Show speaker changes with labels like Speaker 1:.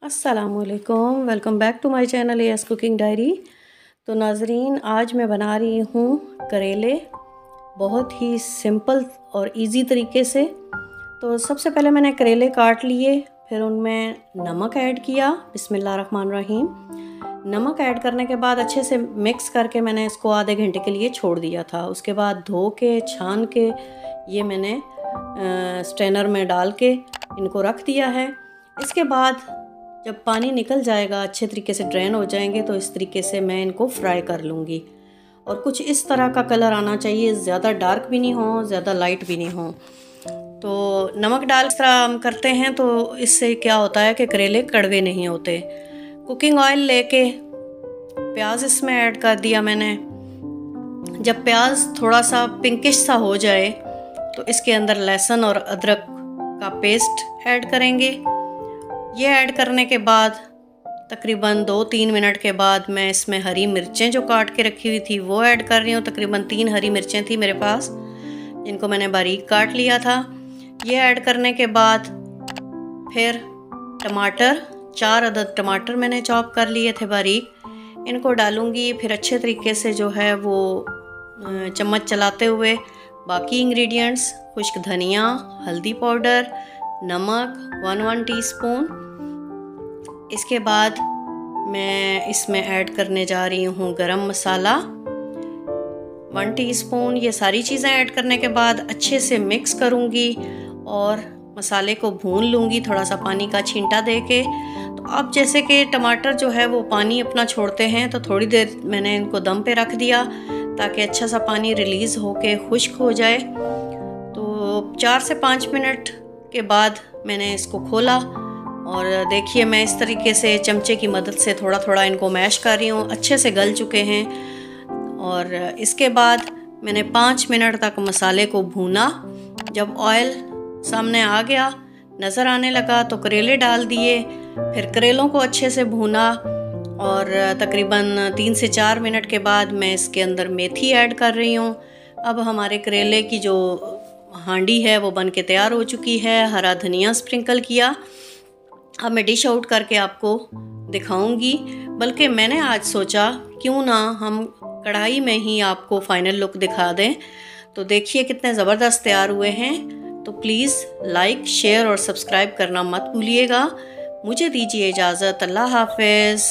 Speaker 1: अस्सलामुअलैकुम, welcome back to my channel S cooking diary. तो नाजरीन, आज मैं बना रही हूँ करेले बहुत ही सिंपल और इजी तरीके से। तो सबसे पहले मैंने करेले काट लिए, फिर उनमें नमक ऐड किया। बिस्मिल्लाहिर्रहमानिर्रहीम। नमक ऐड करने के बाद अच्छे से मिक्स करके मैंने इसको आधे घंटे के लिए छोड़ दिया था। उसके बाद धो के छान के ये मैंने स्ट्रेनर में डाल के इनको रख दिया है। इसके बाद जब पानी निकल जाएगा, अच्छे तरीके से ड्रेन हो जाएंगे, तो इस तरीके से मैं इनको फ्राई कर लूँगी। और कुछ इस तरह का कलर आना चाहिए, ज़्यादा डार्क भी नहीं हो, ज़्यादा लाइट भी नहीं हो। तो नमक डाल इस तरह हम करते हैं तो इससे क्या होता है कि करेले कड़वे नहीं होते। कुकिंग ऑयल लेके प्याज इसमें ऐड कर दिया मैंने। जब प्याज थोड़ा सा पिंकिश सा हो जाए तो इसके अंदर लहसुन और अदरक का पेस्ट ऐड करेंगे। ये ऐड करने के बाद तकरीबन 2-3 मिनट के बाद मैं इसमें हरी मिर्चें जो काट के रखी हुई थी वो ऐड कर रही हूँ। तकरीबन 3 हरी मिर्चें थी मेरे पास, जिनको मैंने बारीक काट लिया था। ये ऐड करने के बाद फिर टमाटर, 4 अदद टमाटर मैंने चॉप कर लिए थे बारीक, इनको डालूँगी। फिर अच्छे तरीके से जो है वो चम्मच चलाते हुए बाकी इंग्रेडिएंट्स, खुश्क धनिया, हल्दी पाउडर, नमक 1 टीस्पून। इसके बाद मैं इसमें ऐड करने जा रही हूँ गरम मसाला 1 टीस्पून। ये सारी चीज़ें ऐड करने के बाद अच्छे से मिक्स करूँगी और मसाले को भून लूँगी थोड़ा सा पानी का छींटा दे के। तो अब जैसे कि टमाटर जो है वो पानी अपना छोड़ते हैं, तो थोड़ी देर मैंने इनको दम पे रख दिया ताकि अच्छा सा पानी रिलीज़ होके खुश्क हो जाए। तो 4 से 5 मिनट के बाद मैंने इसको खोला और देखिए मैं इस तरीके से चमचे की मदद से थोड़ा थोड़ा इनको मैश कर रही हूँ। अच्छे से गल चुके हैं। और इसके बाद मैंने 5 मिनट तक मसाले को भूना। जब ऑयल सामने आ गया, नज़र आने लगा, तो करेले डाल दिए। फिर करेलों को अच्छे से भूना और तकरीबन 3 से 4 मिनट के बाद मैं इसके अंदर मेथी ऐड कर रही हूँ। अब हमारे करेले की जो हांडी है वो बन के तैयार हो चुकी है। हरा धनिया स्प्रिंकल किया। अब मैं डिश आउट करके आपको दिखाऊंगी, बल्कि मैंने आज सोचा क्यों ना हम कढ़ाई में ही आपको फाइनल लुक दिखा दें। तो देखिए कितने ज़बरदस्त तैयार हुए हैं। तो प्लीज़ लाइक, शेयर और सब्सक्राइब करना मत भूलिएगा। मुझे दीजिए इजाज़त। अल्लाह हाफ़िज़।